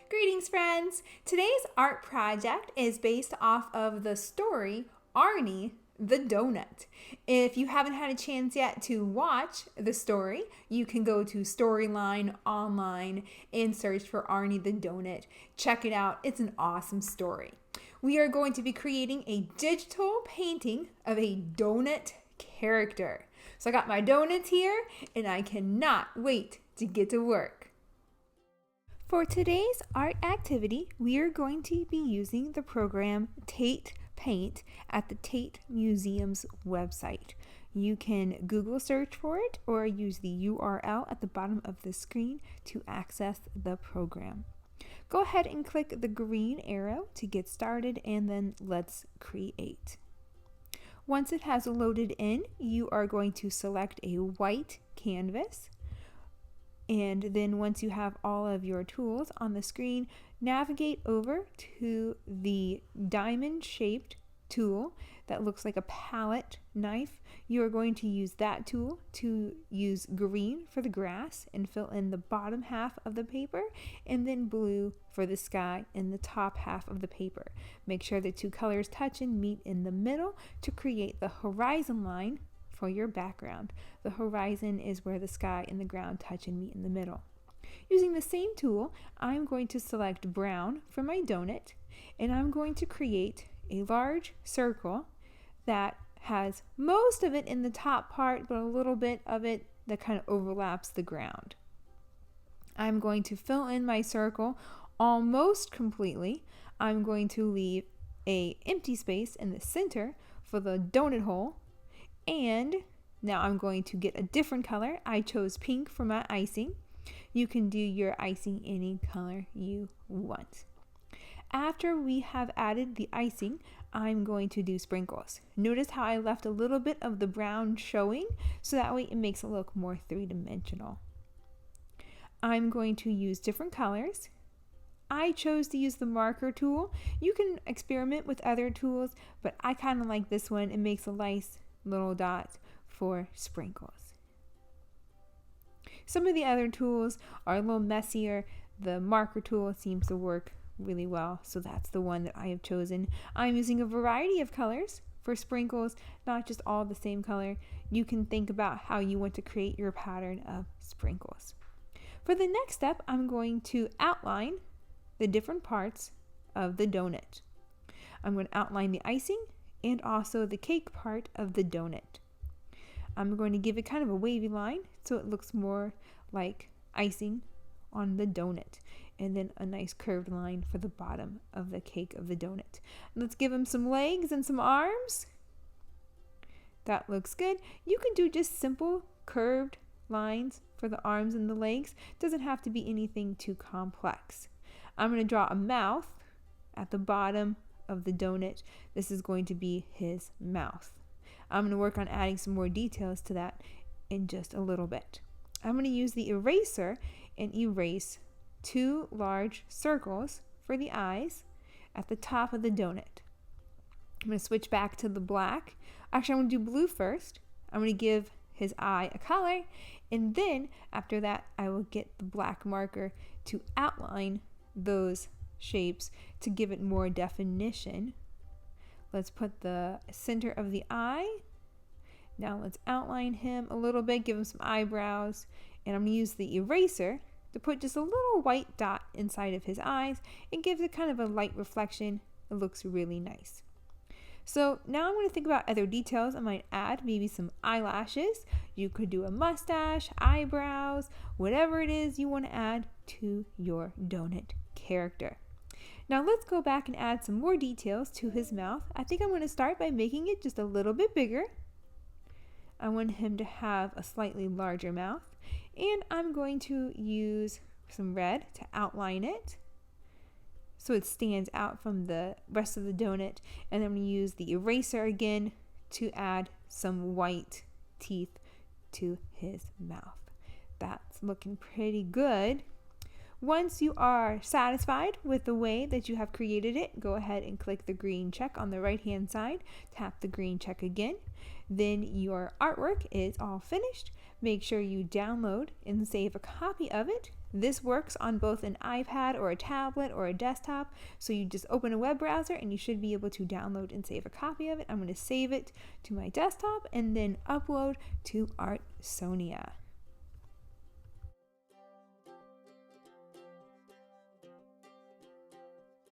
Greetings, friends! Today's art project is based off of the story Arnie the Doughnut. If you haven't had a chance yet to watch the story, you can go to Storyline online and search for Arnie the Doughnut. Check it out. It's an awesome story. We are going to be creating a digital painting of a Doughnut character. So I got my donuts here and I cannot wait to get to work. For today's art activity, we are going to be using the program Tate Paint at the Tate Museum's website. You can Google search for it or use the URL at the bottom of the screen to access the program. Go ahead and click the green arrow to get started and then let's create. Once it has loaded in, you are going to select a white canvas. And then once you have all of your tools on the screen, navigate over to the diamond-shaped tool that looks like a palette knife. You are going to use that tool to use green for the grass and fill in the bottom half of the paper, and then blue for the sky in the top half of the paper. Make sure the two colors touch and meet in the middle to create the horizon line for your background. The horizon is where the sky and the ground touch and meet in the middle. Using the same tool, I'm going to select brown for my donut, and I'm going to create a large circle that has most of it in the top part, but a little bit of it that kind of overlaps the ground. I'm going to fill in my circle almost completely. I'm going to leave an empty space in the center for the donut hole. And now I'm going to get a different color. I chose pink for my icing. You can do your icing any color you want. After we have added the icing, I'm going to do sprinkles. Notice how I left a little bit of the brown showing, so that way it makes it look more three-dimensional. I'm going to use different colors. I chose to use the marker tool. You can experiment with other tools, but I kind of like this one. It makes a nice little dots for sprinkles. Some of the other tools are a little messier. The marker tool seems to work really well, so that's the one that I have chosen. I'm using a variety of colors for sprinkles, not just all the same color. You can think about how you want to create your pattern of sprinkles. For the next step, I'm going to outline the different parts of the donut. I'm going to outline the icing and also the cake part of the donut. I'm going to give it kind of a wavy line so it looks more like icing on the donut, and then a nice curved line for the bottom of the cake of the donut. Let's give him some legs and some arms. That looks good. You can do just simple curved lines for the arms and the legs. Doesn't have to be anything too complex. I'm going to draw a mouth at the bottom of the donut. This is going to be his mouth. I'm going to work on adding some more details to that in just a little bit. I'm going to use the eraser and erase two large circles for the eyes at the top of the donut. I'm going to switch back to the black. Actually, I'm going to do blue first. I'm going to give his eye a color, and then after that I will get the black marker to outline those shapes to give it more definition. Let's put the center of the eye. Now let's outline him a little bit, give him some eyebrows, and I'm going to use the eraser to put just a little white dot inside of his eyes. It gives it kind of a light reflection. It looks really nice. So now I'm going to think about other details. I might add maybe some eyelashes. You could do a mustache, eyebrows, whatever it is you want to add to your donut character. Now let's go back and add some more details to his mouth. I think I'm going to start by making it just a little bit bigger. I want him to have a slightly larger mouth, and I'm going to use some red to outline it so it stands out from the rest of the donut, and then I'm going to use the eraser again to add some white teeth to his mouth. That's looking pretty good. Once you are satisfied with the way that you have created it, go ahead and click the green check on the right hand side. Tap the green check again. Then your artwork is all finished. Make sure you download and save a copy of it. This works on both an iPad or a tablet or a desktop. So you just open a web browser and you should be able to download and save a copy of it. I'm going to save it to my desktop and then upload to Artsonia.